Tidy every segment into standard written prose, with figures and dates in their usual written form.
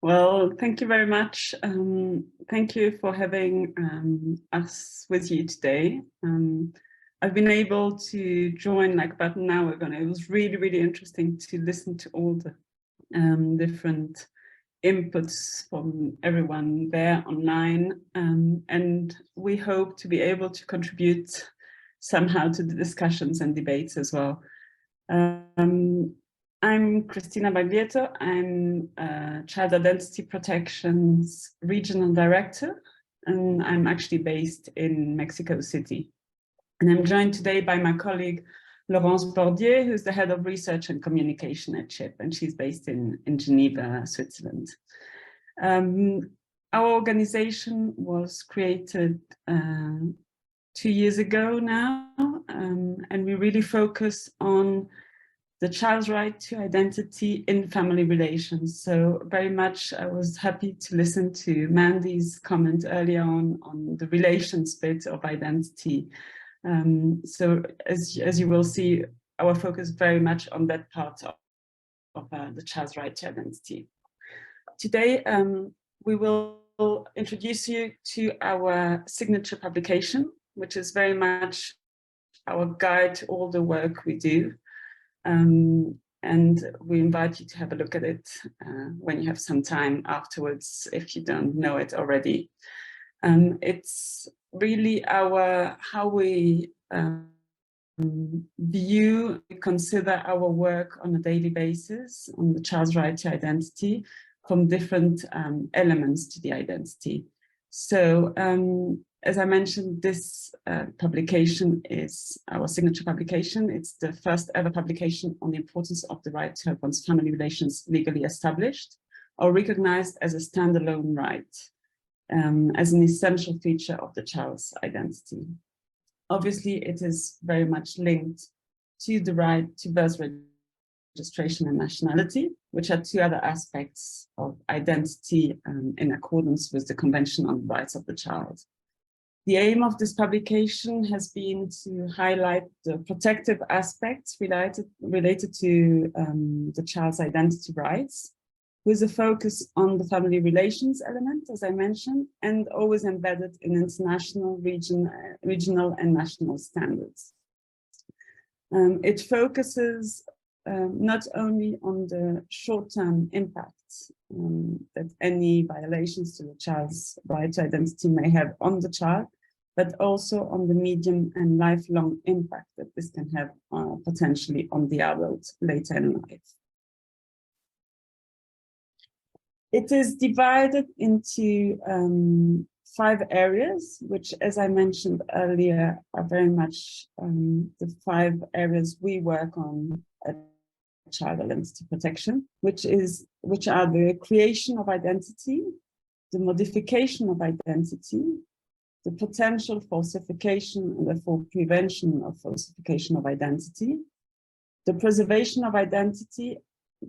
Well, thank you very much. Thank you for having us with you today. I've been able to join like about an hour ago, and it was really, really interesting to listen to all the different inputs from everyone there online. And we hope to be able to contribute somehow to the discussions and debates as well. I'm Christina Baglietto. I'm Child Identity Protection's Regional Director, and I'm actually based in Mexico City. And I'm joined today by my colleague, Laurence Bordier, who's the Head of Research and Communication at CHIP, and she's based in Geneva, Switzerland. Our organization was created 2 years ago now, and we really focus on the child's right to identity in family relations. So very much I was happy to listen to Mandy's comment earlier on the relations bit of identity. So as you will see, our focus very much on that part of the child's right to identity. Today, we will introduce you to our signature publication, which is very much our guide to all the work we do. And we invite you to have a look at it when you have some time afterwards, if you don't know it already. It's really how we consider our work on a daily basis on the child's right to identity from different elements to the identity. So as I mentioned, this publication is our signature publication. It's the first ever publication on the importance of the right to have one's family relations legally established or recognized as a standalone right, as an essential feature of the child's identity. Obviously, it is very much linked to the right to birth registration and nationality, which are two other aspects of identity in accordance with the Convention on the Rights of the Child. The aim of this publication has been to highlight the protective aspects related to the child's identity rights, with a focus on the family relations element, as I mentioned, and always embedded in international, regional and national standards. It focuses not only on the short-term impacts that any violations to the child's right to identity may have on the child, but also on the medium and lifelong impact that this can have potentially on the adult later in life. It is divided into 5 areas, which, as I mentioned earlier, are very much the 5 areas we work on at Child Identity Protection, which are the creation of identity, the modification of identity, the potential falsification and therefore prevention of falsification of identity, the preservation of identity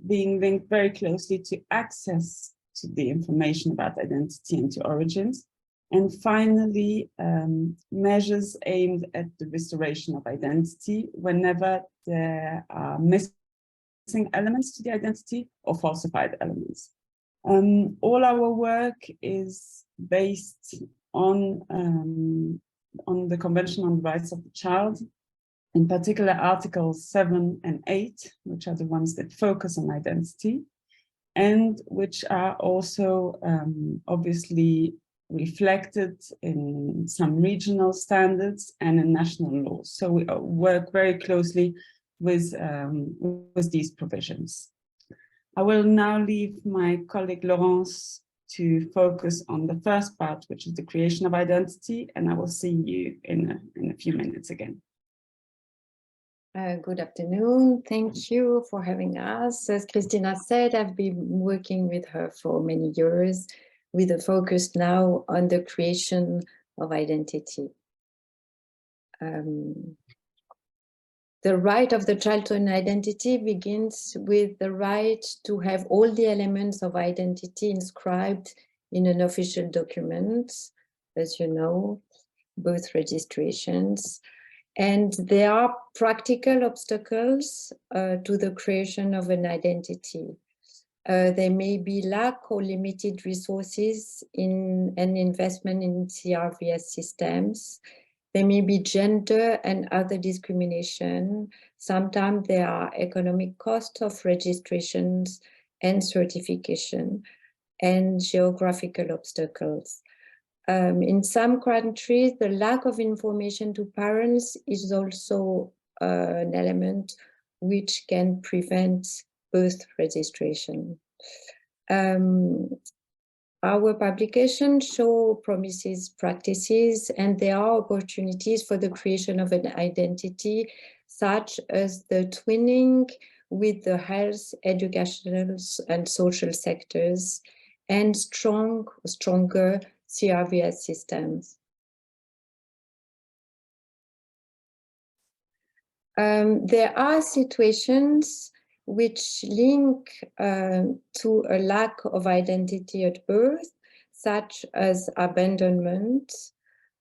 being linked very closely to access to the information about identity and to origins, and finally, measures aimed at the restoration of identity whenever there are missing elements to the identity or falsified elements. All our work is based on the Convention on the Rights of the Child, in particular Articles 7 and 8, which are the ones that focus on identity, and which are also obviously reflected in some regional standards and in national laws. So we work very closely with these provisions. I will now leave my colleague Laurence to focus on the first part, which is the creation of identity, and I will see you in a few minutes again. Good afternoon. Thank you for having us. As Christina said, I've been working with her for many years with a focus now on the creation of identity. The right of the child to an identity begins with the right to have all the elements of identity inscribed in an official document, as you know, birth registrations. And there are practical obstacles to the creation of an identity. There may be lack or limited resources in an investment in CRVS systems. There may be gender and other discrimination. Sometimes there are economic costs of registrations and certification and geographical obstacles. In some countries, the lack of information to parents is also an element which can prevent birth registration. Our publications show promises practices, and there are opportunities for the creation of an identity, such as the twinning with the health, educational, and social sectors, and stronger CRVS systems. There are situations which link to a lack of identity at birth, such as abandonment.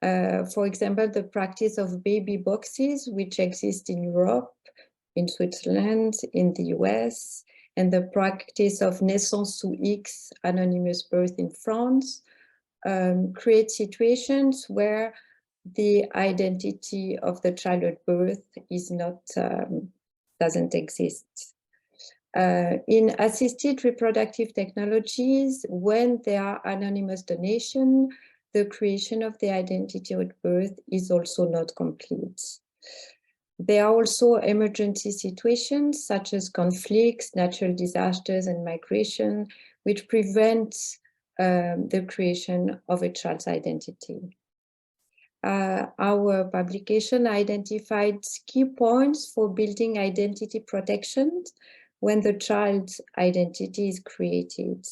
For example, the practice of baby boxes, which exist in Europe, in Switzerland, in the US, and the practice of naissance sous X, anonymous birth in France, create situations where the identity of the child at birth is not, doesn't exist. In assisted reproductive technologies, when there are anonymous donation, the creation of the identity at birth is also not complete. There are also emergency situations such as conflicts, natural disasters, and migration, which prevent the creation of a child's identity. Our publication identified key points for building identity protection when the child's identity is created.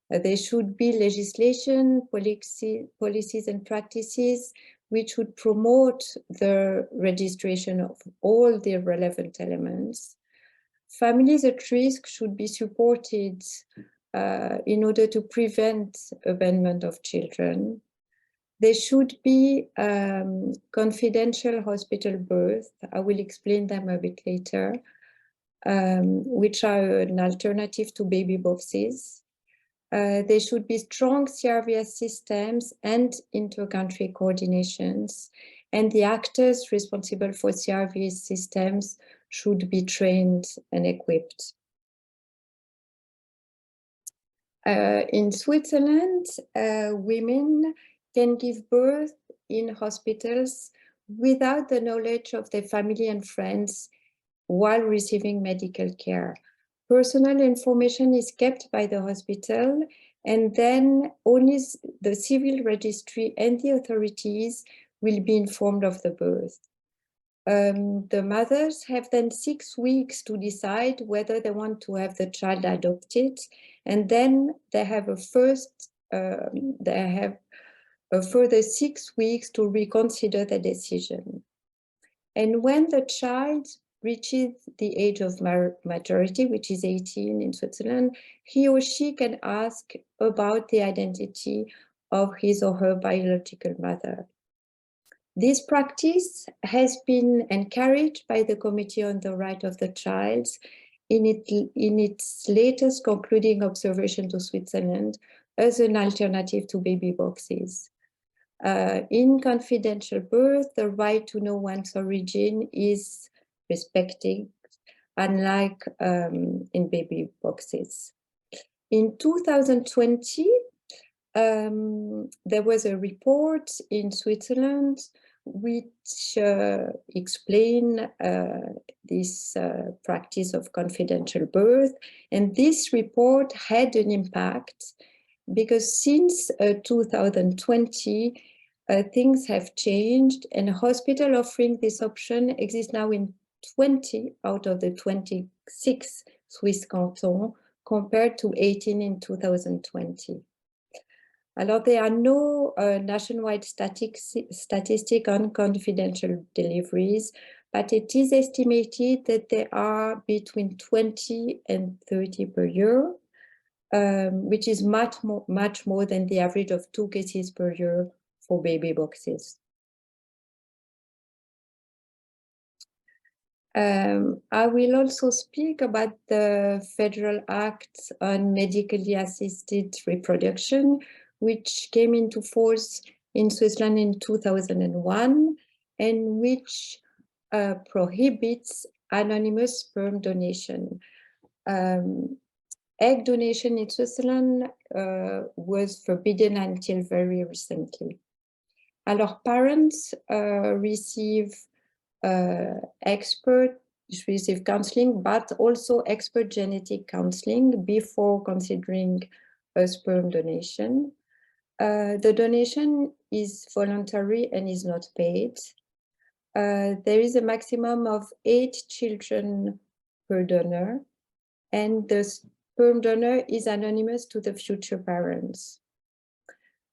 There should be legislation, policies and practices which would promote the registration of all the relevant elements. Families at risk should be supported in order to prevent abandonment of children. There should be confidential hospital birth. I will explain them a bit later, which are an alternative to baby boxes. There should be strong CRVS systems and inter-country coordinations, and the actors responsible for CRVS systems should be trained and equipped. In Switzerland, women can give birth in hospitals without the knowledge of their family and friends while receiving medical care. Personal information is kept by the hospital, and then only the civil registry and the authorities will be informed of the birth. The mothers have then 6 weeks to decide whether they want to have the child adopted, and then they have a further 6 weeks to reconsider the decision. And when the child reaches the age of majority, which is 18 in Switzerland, he or she can ask about the identity of his or her biological mother. This practice has been encouraged by the Committee on the Right of the Child in its latest concluding observation to Switzerland as an alternative to baby boxes. In confidential birth, the right to know one's origin is respected, unlike in baby boxes. In 2020, there was a report in Switzerland which explained this practice of confidential birth. And this report had an impact because since 2020, things have changed, and a hospital offering this option exists now in 20 out of the 26 Swiss cantons, compared to 18 in 2020. Alors, there are no nationwide statistic on confidential deliveries, but it is estimated that there are between 20 and 30 per year, which is much more than the average of 2 cases per year for baby boxes. I will also speak about the Federal Act on Medically Assisted Reproduction, which came into force in Switzerland in 2001, and which prohibits anonymous sperm donation. Egg donation in Switzerland was forbidden until very recently. Alors, parents receive receive counseling, but also expert genetic counseling before considering a sperm donation. The donation is voluntary and is not paid. There is a maximum of 8 children per donor, and the sperm donor is anonymous to the future parents.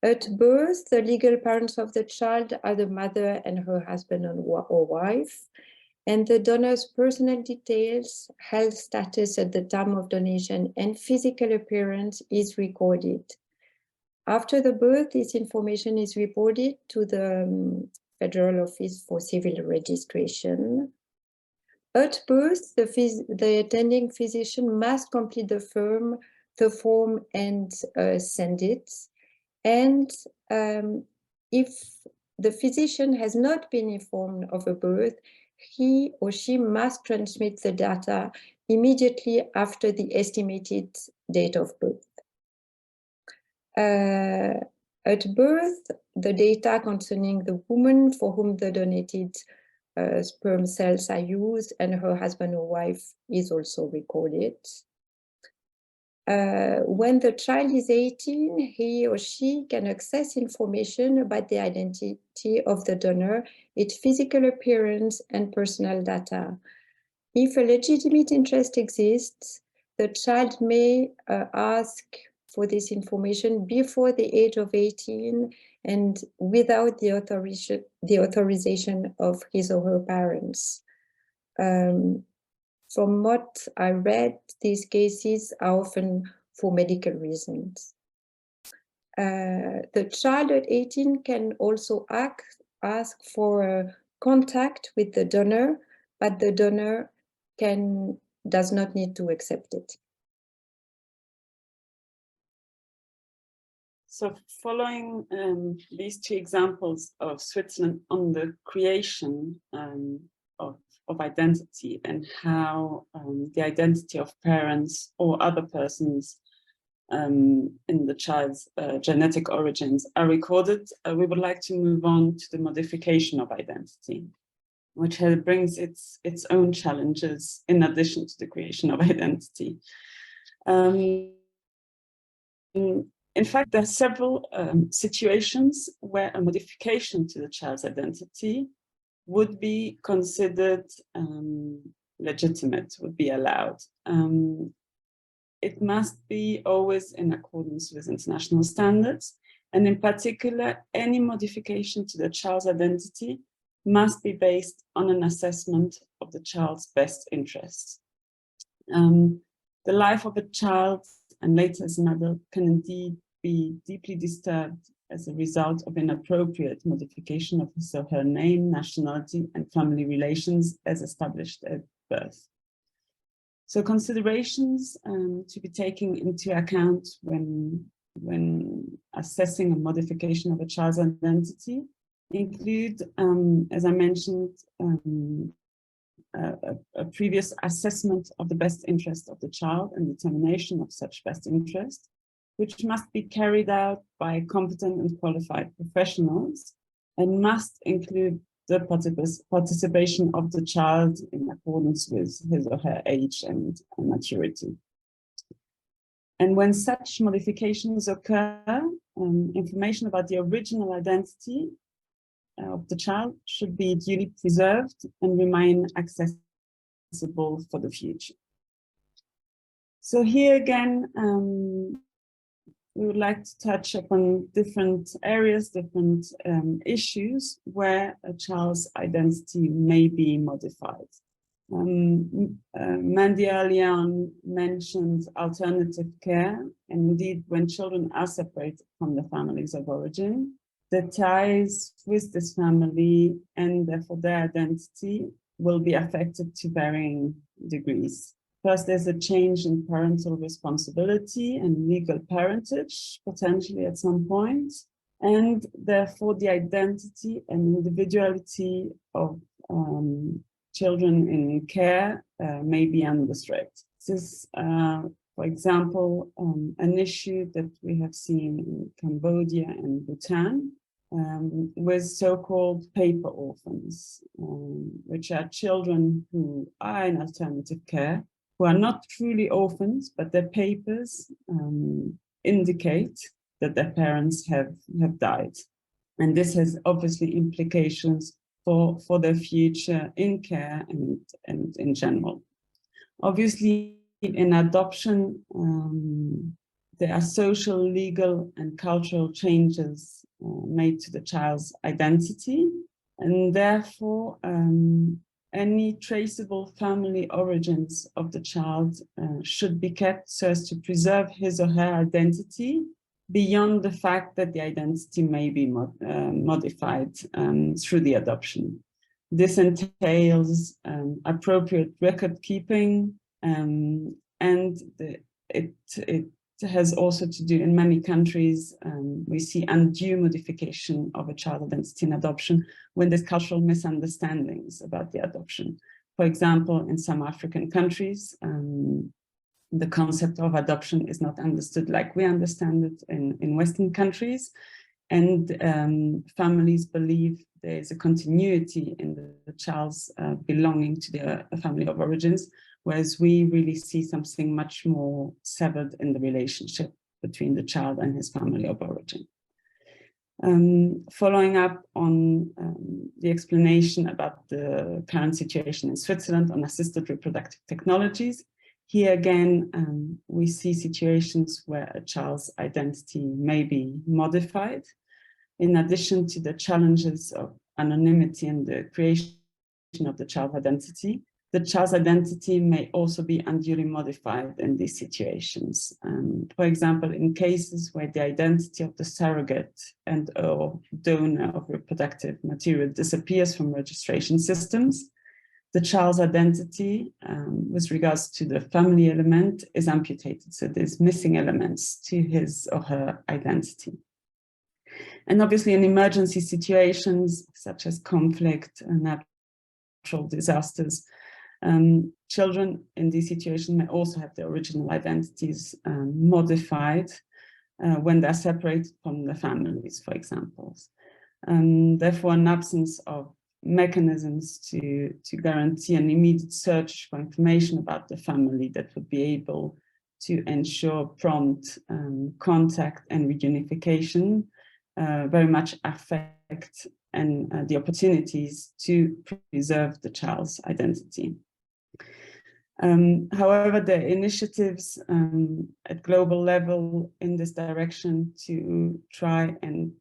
At birth, the legal parents of the child are the mother and her husband or wife, and the donor's personal details, health status at the time of donation, and physical appearance is recorded. After the birth, this information is reported to the Federal Office for Civil Registration. At birth, the attending physician must complete the form and send it. And if the physician has not been informed of a birth, he or she must transmit the data immediately after the estimated date of birth. At birth, the data concerning the woman for whom the donated sperm cells are used and her husband or wife is also recorded. When the child is 18, he or she can access information about the identity of the donor, its physical appearance, and personal data. If a legitimate interest exists, the child may ask for this information before the age of 18 and without the authorization of his or her parents. From what I read, these cases are often for medical reasons. The child at 18 can also ask for contact with the donor, but the donor does not need to accept it. So following these 2 examples of Switzerland on the creation of identity and how the identity of parents or other persons in the child's genetic origins are recorded, we would like to move on to the modification of identity, which brings its own challenges in addition to the creation of identity. In fact, there are several situations where a modification to the child's identity would be considered legitimate, would be allowed. It must be always in accordance with international standards, and in particular, any modification to the child's identity must be based on an assessment of the child's best interests. The life of a child and later as an adult can indeed be deeply disturbed as a result of inappropriate modification of his or her name, nationality, and family relations as established at birth. So considerations to be taken into account when assessing a modification of a child's identity include, as I mentioned, a previous assessment of the best interest of the child and determination of such best interest, which must be carried out by competent and qualified professionals and must include the participation of the child in accordance with his or her age and maturity. And when such modifications occur, information about the original identity of the child should be duly preserved and remain accessible for the future. So here again, we would like to touch upon different areas, different issues where a child's identity may be modified. Mandy earlier on mentioned alternative care, and indeed when children are separated from the families of origin, the ties with this family and therefore their identity will be affected to varying degrees. First, there's a change in parental responsibility and legal parentage, potentially at some point, and therefore the identity and individuality of children in care may be under threat. This is, for example, an issue that we have seen in Cambodia and Bhutan, with so-called paper orphans, which are children who are in alternative care, who are not truly orphans, but their papers indicate that their parents have died. And this has obviously implications for their future in care and in general. Obviously, in adoption, there are social, legal, and cultural changes made to the child's identity, and therefore any traceable family origins of the child should be kept so as to preserve his or her identity beyond the fact that the identity may be modified through the adoption. This entails appropriate record keeping, and it has also to do, in many countries, we see undue modification of a child identity in adoption when there's cultural misunderstandings about the adoption. For example, in some African countries, the concept of adoption is not understood like we understand it in Western countries, and families believe there is a continuity in the child's belonging to their family of origins, whereas we really see something much more severed in the relationship between the child and his family of origin. Following up on the explanation about the current situation in Switzerland on assisted reproductive technologies, here again, we see situations where a child's identity may be modified. In addition to the challenges of anonymity and the creation of the child's identity may also be unduly modified in these situations. For example, in cases where the identity of the surrogate and or donor of reproductive material disappears from registration systems, the child's identity with regards to the family element is amputated. So there's missing elements to his or her identity. And obviously in emergency situations such as conflict and natural disasters, children in these situations may also have their original identities modified when they're separated from the families, for example. Therefore, an absence of mechanisms to guarantee an immediate search for information about the family that would be able to ensure prompt contact and reunification very much affect the opportunities to preserve the child's identity. However, the initiatives at global level in this direction to try and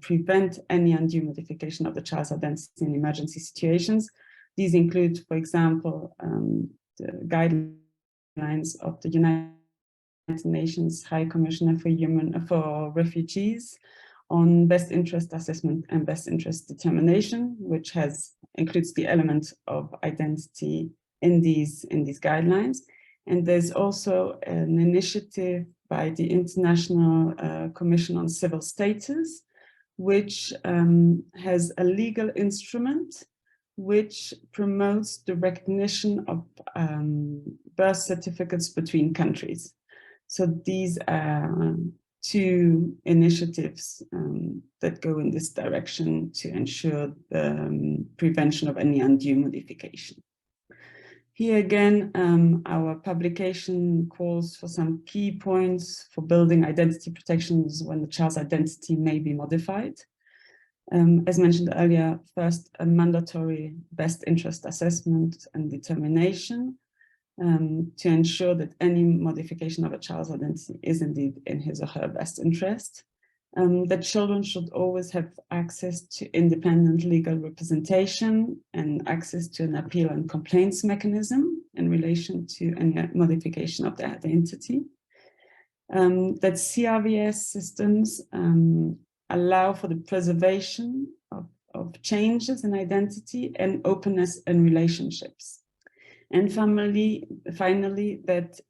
prevent any undue modification of the child's identity in emergency situations. These include, for example, the guidelines of the United Nations High Commissioner for Refugees on best interest assessment and best interest determination, which includes the element of identity in these guidelines. And there's also an initiative by the International Commission on Civil Status, which has a legal instrument which promotes the recognition of birth certificates between countries. So these are two initiatives that go in this direction to ensure the prevention of any undue modification. Here again, our publication calls for some key points for building identity protections when the child's identity may be modified. As mentioned earlier, first, a mandatory best interest assessment and determination to ensure that any modification of a child's identity is indeed in his or her best interest. That children should always have access to independent legal representation and access to an appeal and complaints mechanism in relation to any modification of their identity. That CRVS systems allow for the preservation of of changes in identity and openness in relationships. And finally, that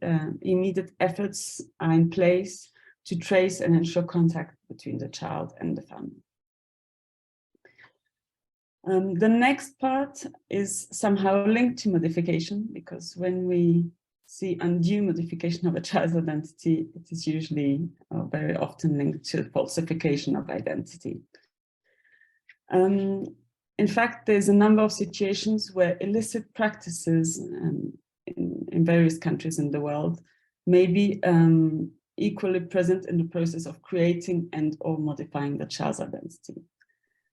immediate efforts are in place to trace and ensure contact between the child and the family. The next part is somehow linked to modification, because when we see undue modification of a child's identity, it is usually very often linked to falsification of identity. In fact, there's a number of situations where illicit practices in various countries in the world may be equally present in the process of creating and or modifying the child's identity.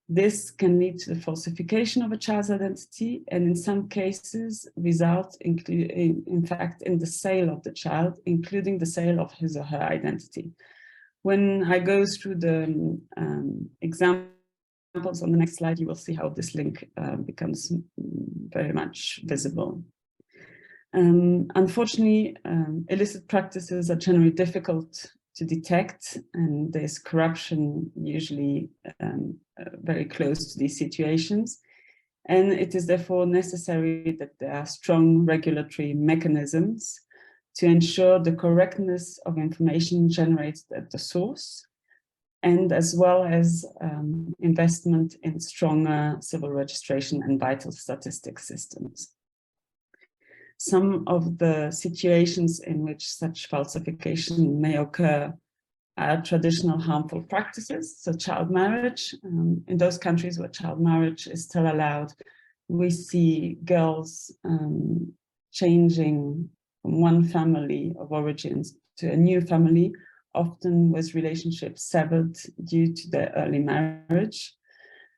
This can lead to the falsification of a child's identity, and in some cases result in fact in the sale of the child, including the sale of his or her identity. When I go through the examples on the next slide, you will see how this link becomes very much visible. Unfortunately, illicit practices are generally difficult to detect, and there's corruption usually very close to these situations. And it is therefore necessary that there are strong regulatory mechanisms to ensure the correctness of information generated at the source, and as well as investment in stronger civil registration and vital statistics systems. Some of the situations in which such falsification may occur are traditional harmful practices, so child marriage. In those countries where child marriage is still allowed, we see girls changing from one family of origins to a new family, often with relationships severed due to their early marriage.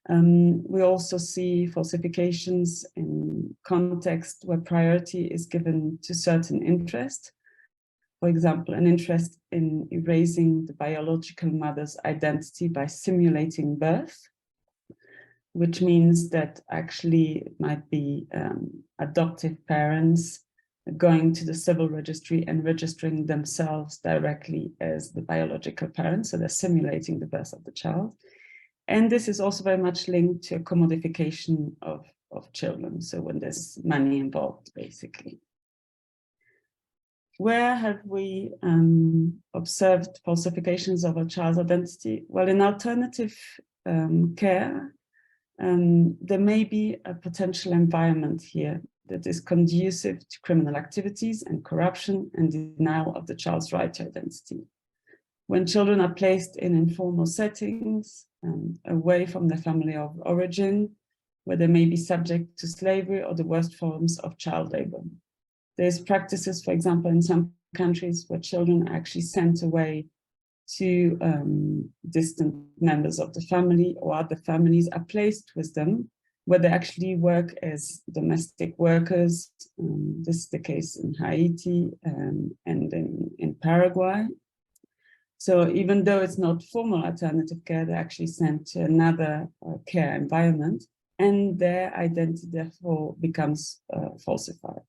We also see falsifications in context where priority is given to certain interest. For example, an interest in erasing the biological mother's identity by simulating birth, which means that actually it might be adoptive parents going to the civil registry and registering themselves directly as the biological parents, so they're simulating the birth of the child. And this is also very much linked to a commodification of children, so when there's money involved, basically. Where have we observed falsifications of a child's identity? Well, in alternative care, there may be a potential environment here that is conducive to criminal activities and corruption and denial of the child's right to identity. When children are placed in informal settings, away from their family of origin, where they may be subject to slavery or the worst forms of child labor. There's practices, for example, in some countries where children are actually sent away to distant members of the family, or other families are placed with them, where they actually work as domestic workers. This is the case in Haiti and in Paraguay. So even though it's not formal alternative care, they're actually sent to another care environment, and their identity therefore becomes falsified.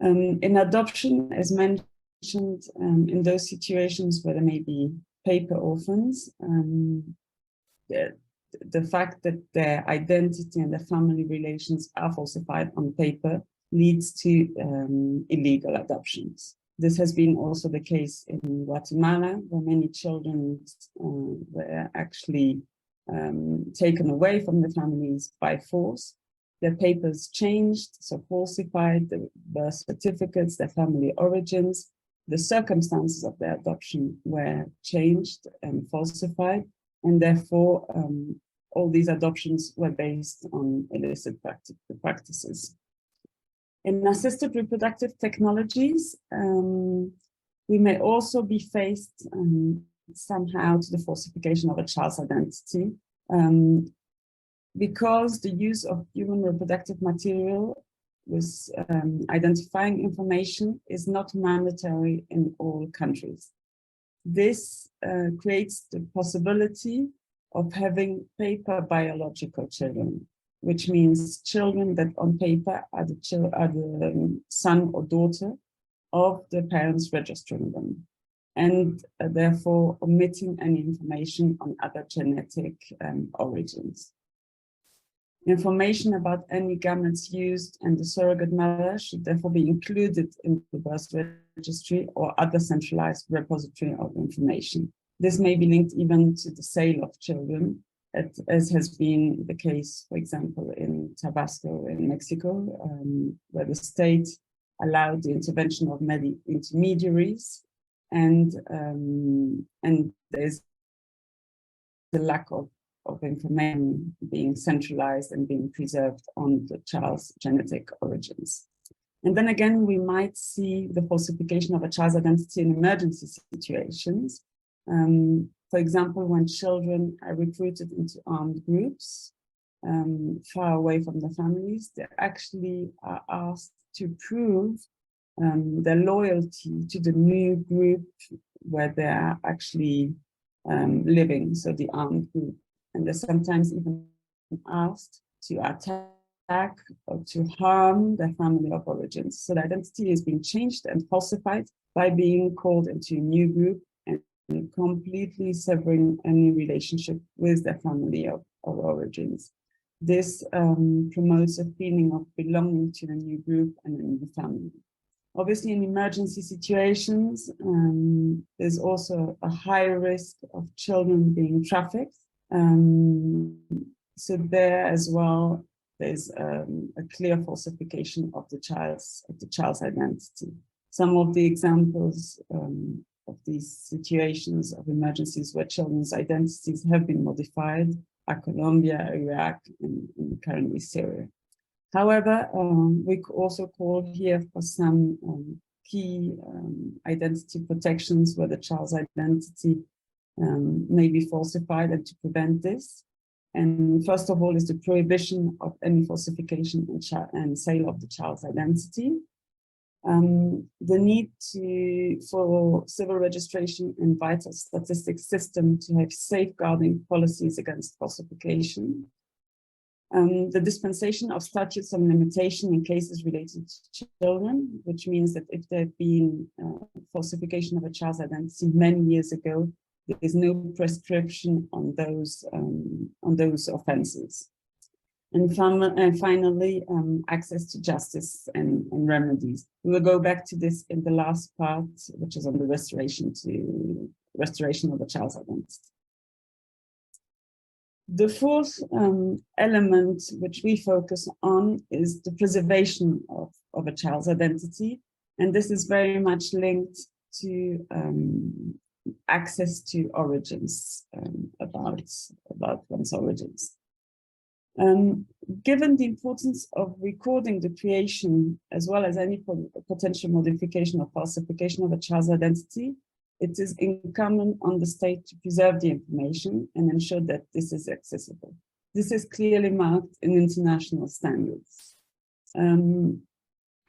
In adoption, as mentioned, in those situations where there may be paper orphans, the fact that their identity and their family relations are falsified on paper leads to illegal adoptions. This has been also the case in Guatemala, where many children were actually taken away from the families by force. Their papers changed, so falsified, the birth certificates, their family origins, the circumstances of their adoption were changed and falsified, and therefore all these adoptions were based on illicit practices. In assisted reproductive technologies, we may also be faced somehow to the falsification of a child's identity, because the use of human reproductive material with identifying information is not mandatory in all countries. This creates the possibility of having paper biological children, which means children that on paper are the son or daughter of the parents registering them, and therefore omitting any information on other genetic origins. Information about any gametes used and the surrogate mother should therefore be included in the birth registry or other centralized repository of information. This may be linked even to the sale of children, as has been the case, for example, in Tabasco in Mexico, where the state allowed the intervention of many intermediaries, and there's the lack of information being centralized and being preserved on the child's genetic origins. And then again, we might see the falsification of a child's identity in emergency situations. For example, when children are recruited into armed groups far away from their families, they actually are asked to prove their loyalty to the new group where they are actually living, so the armed group. And they're sometimes even asked to attack or to harm their family of origins. So the identity is being changed and falsified by being called into a new group and completely severing any relationship with their family of origins. This promotes a feeling of belonging to a new group and a new family. Obviously, in emergency situations, there's also a higher risk of children being trafficked. So there as well, there's a clear falsification of the child's identity. Some of the examples of these situations of emergencies where children's identities have been modified are Colombia, Iraq, and currently Syria. However, we also call here for some key identity protections where the child's identity may be falsified, and to prevent this. And first of all is the prohibition of any falsification and sale of the child's identity. The need for civil registration and vital statistics system to have safeguarding policies against falsification. The dispensation of statutes of limitation in cases related to children, which means that if there have been falsification of a child's identity many years ago, there is no prescription on those offenses. And finally, access to justice and remedies. We will go back to this in the last part, which is on the restoration of the child's identity. The fourth element which we focus on is the preservation of a child's identity. And this is very much linked to access to origins, about one's origins. Given the importance of recording the creation, as well as any potential modification or falsification of a child's identity, it is incumbent on the state to preserve the information and ensure that this is accessible. This is clearly marked in international standards.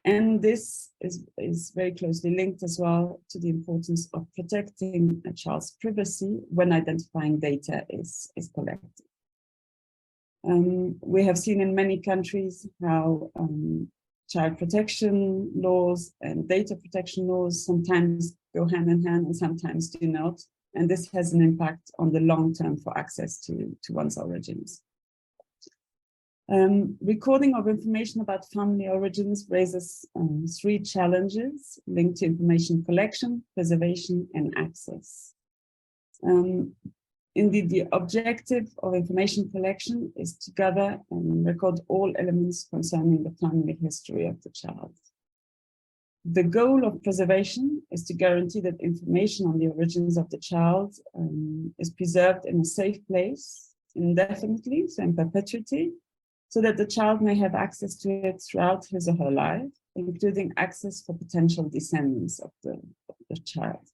And this is very closely linked as well to the importance of protecting a child's privacy when identifying data is collected. We have seen in many countries how child protection laws and data protection laws sometimes go hand in hand and sometimes do not. And this has an impact on the long term for access to one's origins. Recording of information about family origins raises three challenges linked to information collection, preservation, and access. Indeed, the objective of information collection is to gather and record all elements concerning the family history of the child. The goal of preservation is to guarantee that information on the origins of the child is preserved in a safe place indefinitely, so in perpetuity, so that the child may have access to it throughout his or her life, including access for potential descendants of the child.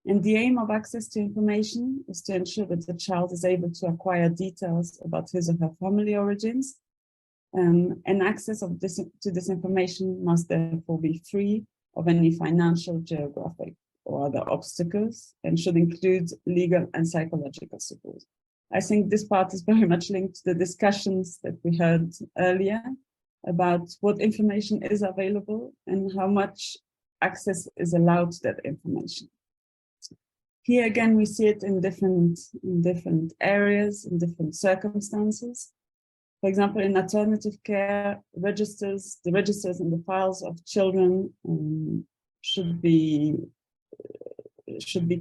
And the aim of access to information is to ensure that the child is able to acquire details about his or her family origins, and access to this information must therefore be free of any financial, geographic, or other obstacles, and should include legal and psychological support. I think this part is very much linked to the discussions that we heard earlier about what information is available and how much access is allowed to that information. Here again, we see it in different areas, in different circumstances. For example, in alternative care, the registers and the files of children should be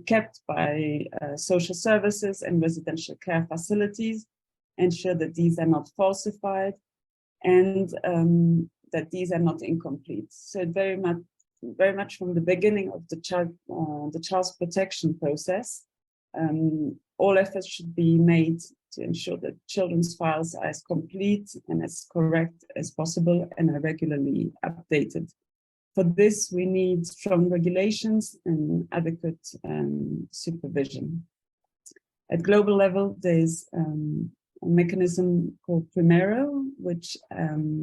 kept by social services and residential care facilities, ensure that these are not falsified, and that these are not incomplete. So very much from the beginning of the child's protection process, all efforts should be made to ensure that children's files are as complete and as correct as possible and are regularly updated. For this, we need strong regulations and adequate supervision. At global level, there's a mechanism called Primero, which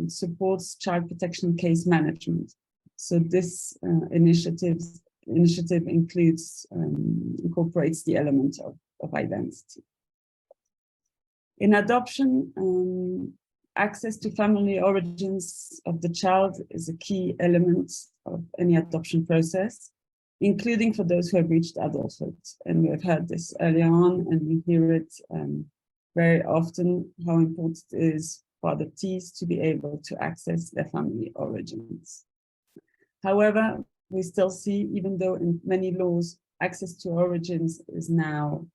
supports child protection case management. So this initiative incorporates the element of identity. In adoption, access to family origins of the child is a key element of any adoption process, including for those who have reached adulthood. And we've heard this earlier on, and we hear it very often, how important it is for adoptees to be able to access their family origins. However, we still see, even though in many laws, access to origins is now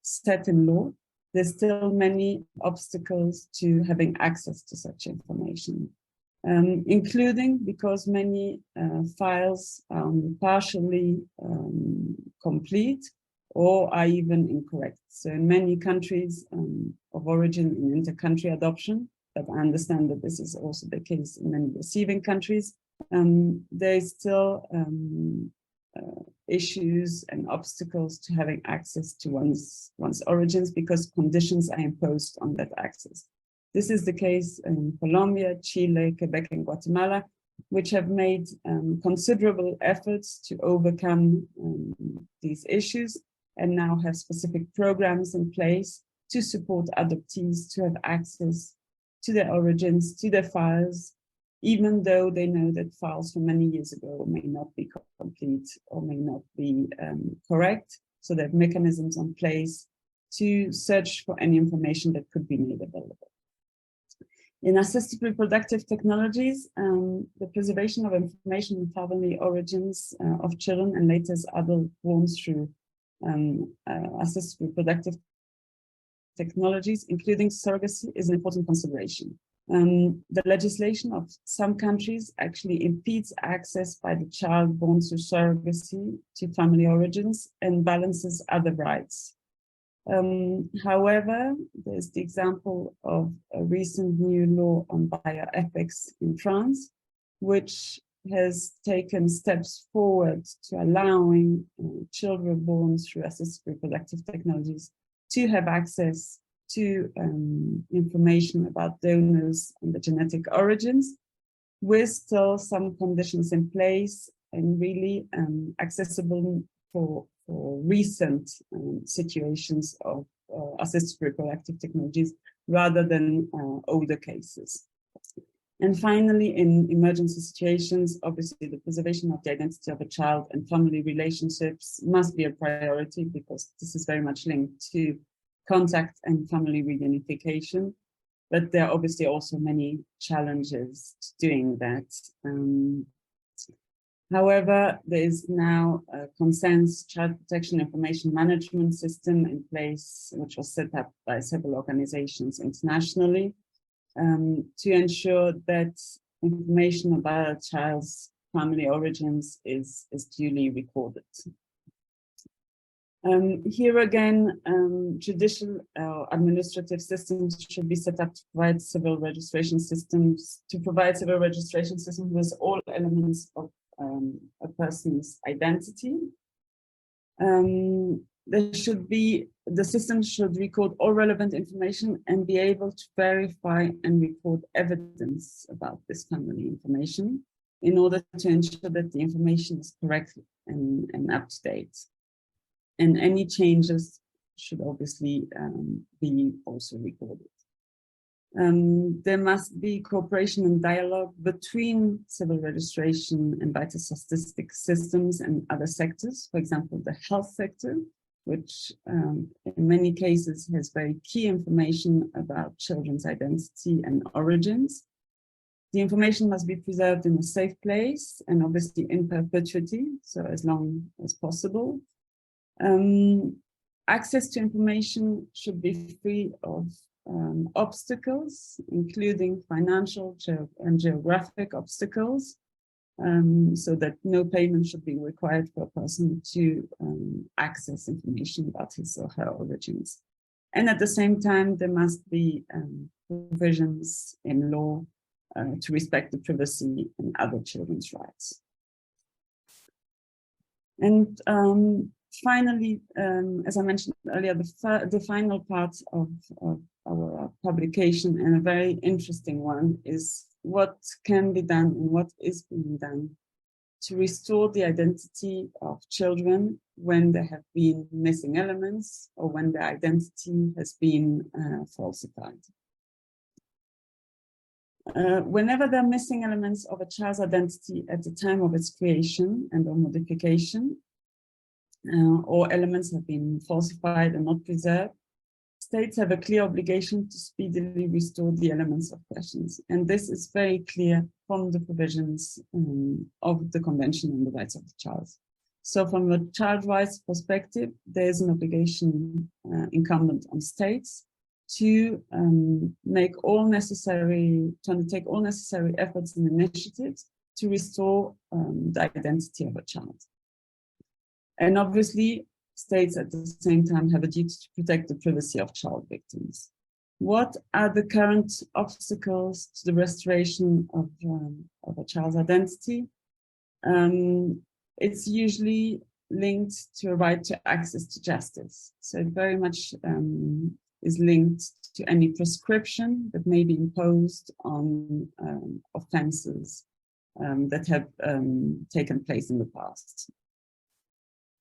set in law, there's still many obstacles to having access to such information, including because many files are partially complete or are even incorrect. So in many countries of origin in inter-country adoption, but I understand that this is also the case in many receiving countries, there is still issues and obstacles to having access to one's origins because conditions are imposed on that access. This is the case in Colombia, Chile, Quebec, and Guatemala, which have made considerable efforts to overcome these issues and now have specific programs in place to support adoptees to have access to their origins, to their files, even though they know that files from many years ago may not be complete or may not be correct. So they have mechanisms in place to search for any information that could be made available. In assisted reproductive technologies, the preservation of information on family origins of children and later as adults born through assisted reproductive technologies, including surrogacy, is an important consideration. The legislation of some countries actually impedes access by the child born through surrogacy to family origins and balances other rights. However, there's the example of a recent new law on bioethics in France, which has taken steps forward to allowing children born through assisted reproductive technologies to have access to information about donors and the genetic origins, with still some conditions in place and really accessible for recent situations of assisted reproductive technologies rather than older cases. And finally, in emergency situations, obviously the preservation of the identity of a child and family relationships must be a priority because this is very much linked to contact and family reunification. But there are obviously also many challenges to doing that. However, there is now a consensus child protection information management system in place, which was set up by several organizations internationally to ensure that information about a child's family origins is duly recorded. Here again, judicial administrative systems should be set up to provide civil registration systems, with all elements of a person's identity. The system should record all relevant information and be able to verify and record evidence about this family information in order to ensure that the information is correct and up to date. And any changes should obviously be also recorded. There must be cooperation and dialogue between civil registration and vital statistic systems and other sectors, for example, the health sector, which in many cases has very key information about children's identity and origins. The information must be preserved in a safe place and obviously in perpetuity, so as long as possible. Access to information should be free of obstacles, including financial and geographic obstacles, so that no payment should be required for a person to access information about his or her origins. And at the same time, there must be provisions in law to respect the privacy and other children's rights. And finally, as I mentioned earlier, the final part of our publication, and a very interesting one, is what can be done and what is being done to restore the identity of children when there have been missing elements or when their identity has been falsified. Whenever there are missing elements of a child's identity at the time of its creation and or modification, or elements have been falsified and not preserved, states have a clear obligation to speedily restore the elements of questions. And this is very clear from the provisions of the Convention on the Rights of the Child. So from a child rights perspective, there is an obligation incumbent on states to undertake all necessary efforts and initiatives to restore the identity of a child. And obviously, states at the same time have a duty to protect the privacy of child victims. What are the current obstacles to the restoration of a child's identity? It's usually linked to a right to access to justice. So it very much is linked to any prescription that may be imposed on offenses that have taken place in the past.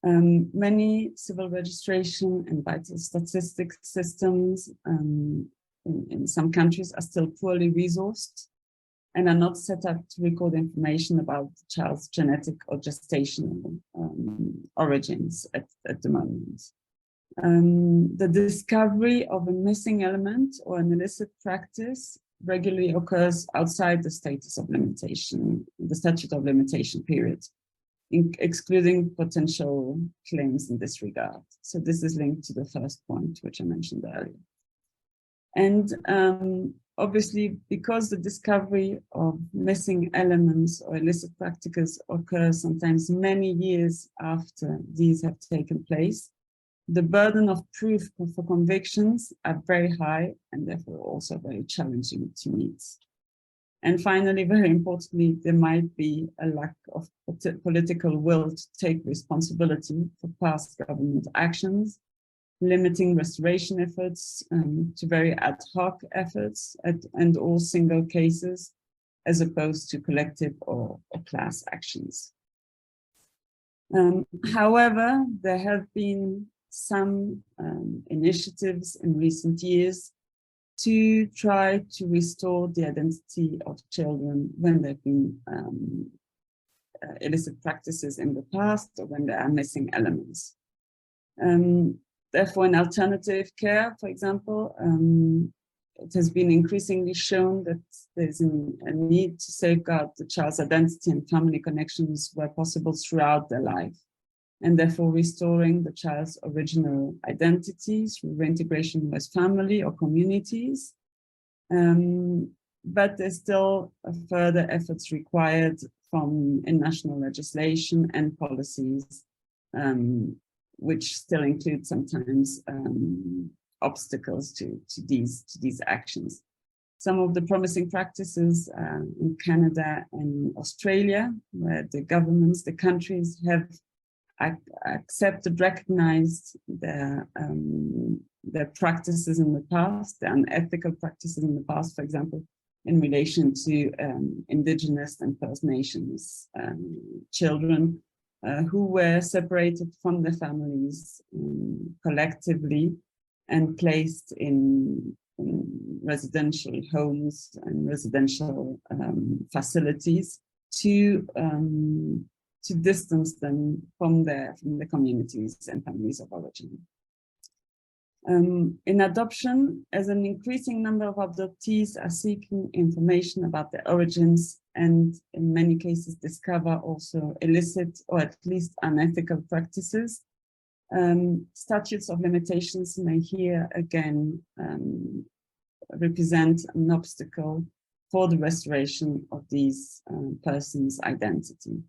Many civil registration and vital statistics systems in some countries are still poorly resourced and are not set up to record information about the child's genetic or gestational origins at the moment. The discovery of a missing element or an illicit practice regularly occurs outside the status of limitation, the statute of limitation period, excluding potential claims in this regard. So this is linked to the first point, which I mentioned earlier. And obviously, because the discovery of missing elements or illicit practices occurs sometimes many years after these have taken place, the burden of proof for convictions are very high and therefore also very challenging to meet. And finally, very importantly, there might be a lack of political will to take responsibility for past government actions, limiting restoration efforts to very ad hoc efforts and all single cases, as opposed to collective or class actions. However, there have been some initiatives in recent years to try to restore the identity of children when there have been illicit practices in the past or when there are missing elements. Therefore, in alternative care, for example, it has been increasingly shown that there's a need to safeguard the child's identity and family connections where possible throughout their life, and therefore restoring the child's original identity through reintegration with family or communities. But there's still further efforts required in national legislation and policies, which still include sometimes obstacles to these actions. Some of the promising practices in Canada and Australia, where the governments, the countries have accepted, recognized their practices in the past, the unethical practices in the past, for example, in relation to Indigenous and First Nations children who were separated from their families collectively and placed in residential homes and residential facilities to to distance them from the communities and families of origin. In adoption, as an increasing number of adoptees are seeking information about their origins and in many cases discover also illicit or at least unethical practices, statutes of limitations may here again represent an obstacle for the restoration of these persons' identity.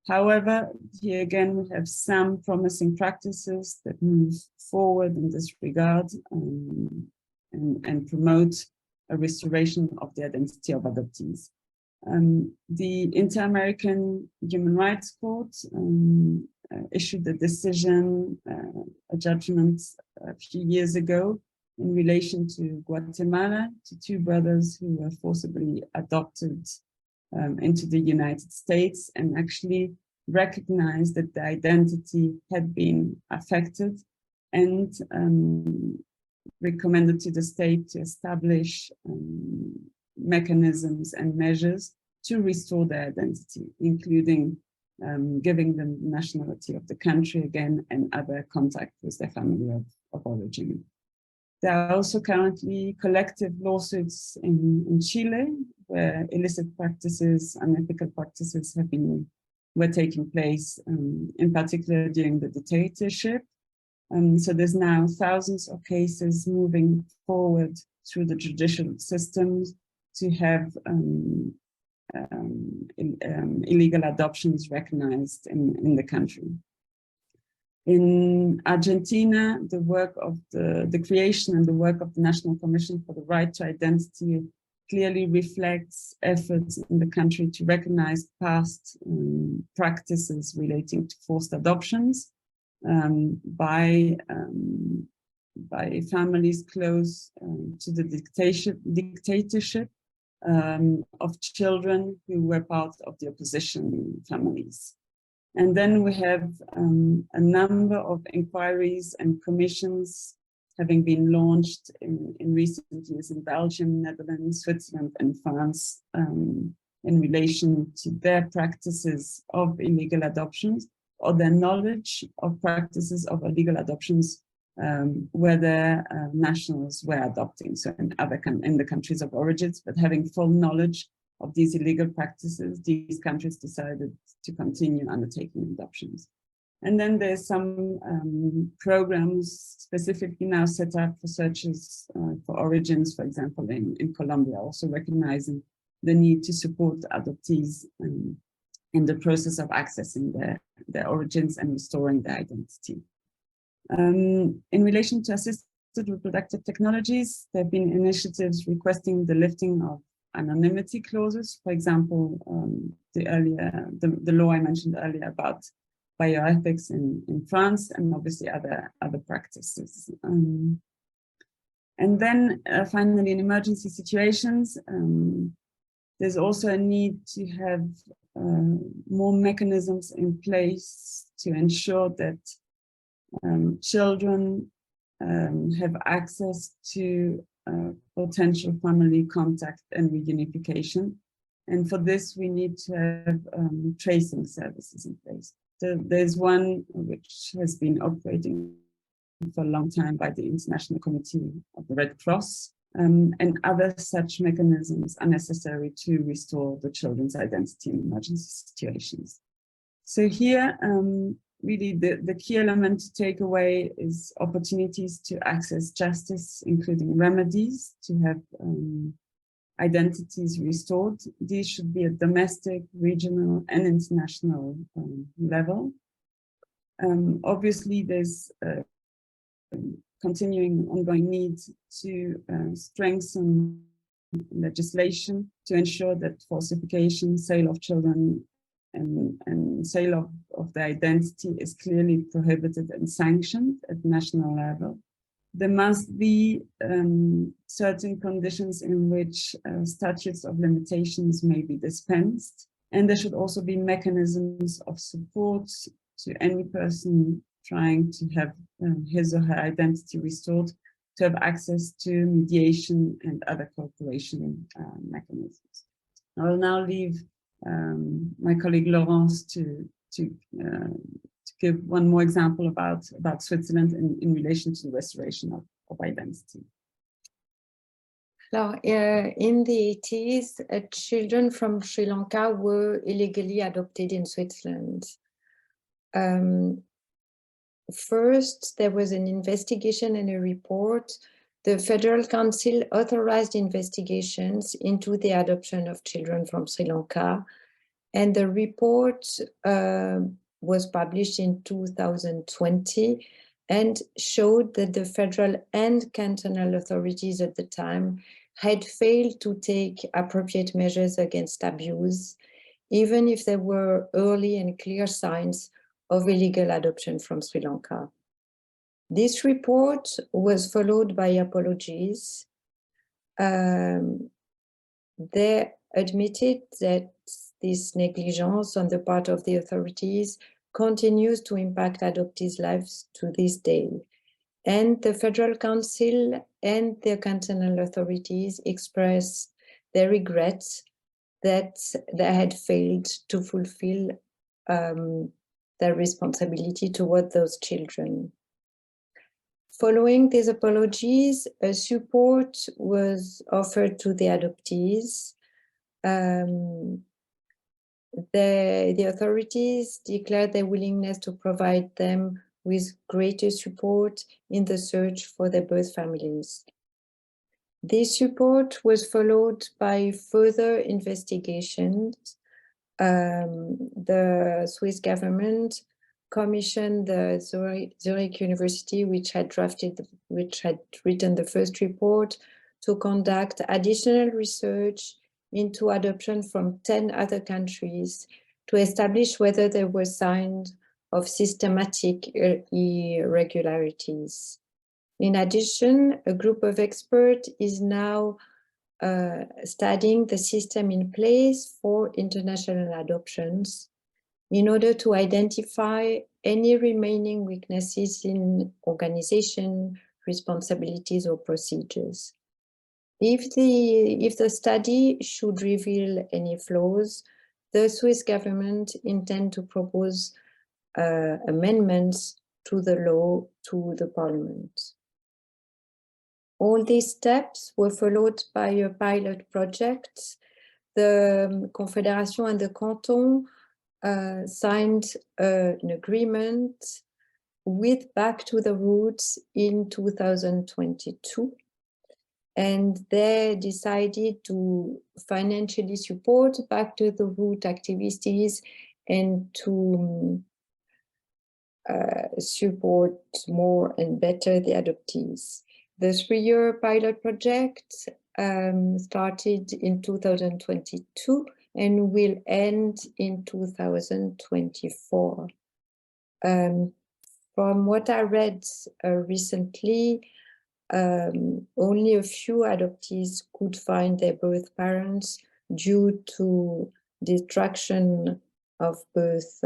However, here again, we have some promising practices that move forward in this regard and promote a restoration of the identity of adoptees. The Inter-American Human Rights Court issued a decision, a judgment a few years ago in relation to Guatemala, to two brothers who were forcibly adopted into the United States, and actually recognized that the identity had been affected and recommended to the state to establish mechanisms and measures to restore their identity, including giving them nationality of the country again and other contact with their family of origin. There are also currently collective lawsuits in Chile, where illicit practices, unethical practices were taking place, in particular during the dictatorship. So there's now thousands of cases moving forward through the judicial systems to have illegal adoptions recognized in the country. In Argentina, the work of the creation and the work of the National Commission for the Right to Identity clearly reflects efforts in the country to recognize past practices relating to forced adoptions by families close to the dictatorship of children who were part of the opposition families. And then we have a number of inquiries and commissions having been launched in recent years in Belgium, Netherlands, Switzerland, and France in relation to their practices of illegal adoptions or their knowledge of practices of illegal adoptions where their nationals were adopting. So in the countries of origins, but having full knowledge of these illegal practices, these countries decided to continue undertaking adoptions. And then there's some programs specifically now set up for searches for origins, for example, in Colombia, also recognizing the need to support adoptees in the process of accessing their origins and restoring their identity. In relation to assisted reproductive technologies, there have been initiatives requesting the lifting of anonymity clauses. For example, the law I mentioned earlier about bioethics in France, and obviously other practices. And then finally, in emergency situations, there's also a need to have more mechanisms in place to ensure that children have access to potential family contact and reunification. And for this, we need to have tracing services in place. There's one which has been operating for a long time by the International Committee of the Red Cross, and other such mechanisms are necessary to restore the children's identity in emergency situations. So here, really the key element to take away is opportunities to access justice, including remedies, to have identities restored. These should be at domestic, regional, and international level. Obviously, there's continuing ongoing need to strengthen legislation to ensure that falsification, sale of children, and sale of the identity is clearly prohibited and sanctioned at national level. There must be certain conditions in which statutes of limitations may be dispensed, and there should also be mechanisms of support to any person trying to have his or her identity restored, to have access to mediation and other cooperation mechanisms. I will now leave my colleague Laurence to give one more example about Switzerland in relation to the restoration of identity. Now, in the 80s, children from Sri Lanka were illegally adopted in Switzerland. First, there was an investigation and a report. The Federal Council authorized investigations into the adoption of children from Sri Lanka, and the report was published in 2020 and showed that the federal and cantonal authorities at the time had failed to take appropriate measures against abuse, even if there were early and clear signs of illegal adoption from Sri Lanka. This report was followed by apologies. They admitted that this negligence on the part of the authorities continues to impact adoptees' lives to this day. And the Federal Council and the cantonal authorities expressed their regrets that they had failed to fulfill their responsibility toward those children. Following these apologies, a support was offered to the adoptees. The authorities declared their willingness to provide them with greater support in the search for their birth families. This support was followed by further investigations. The Swiss government commissioned the Zurich University, which had written the first report, to conduct additional research into adoption from 10 other countries to establish whether there were signs of systematic irregularities. In addition, a group of experts is now studying the system in place for international adoptions in order to identify any remaining weaknesses in organization, responsibilities, or procedures. If the study should reveal any flaws, the Swiss government intends to propose amendments to the law to the parliament. All these steps were followed by a pilot project. The Confédération and the canton signed an agreement with Back to the Roots in 2022. And they decided to financially support Back to the Root activities and to support more and better the adoptees. The 3-year pilot project started in 2022 and will end in 2024. From what I read recently, only a few adoptees could find their birth parents due to destruction of birth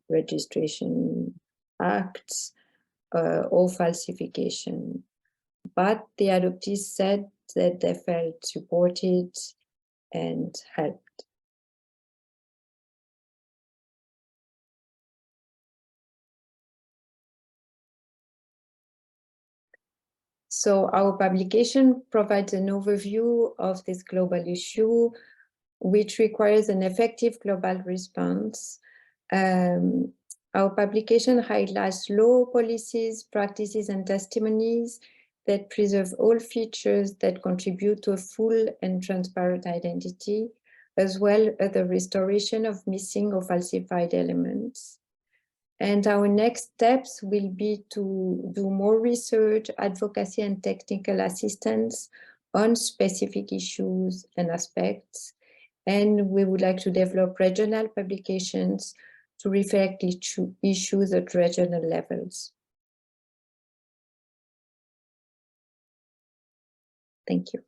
registration acts or falsification. But the adoptees said that they felt supported and helped. So our publication provides an overview of this global issue, which requires an effective global response. Our publication highlights law, policies, practices, and testimonies that preserve all features that contribute to a full and transparent identity, as well as the restoration of missing or falsified elements. And our next steps will be to do more research, advocacy, and technical assistance on specific issues and aspects. And we would like to develop regional publications to reflect issues at regional levels. Thank you.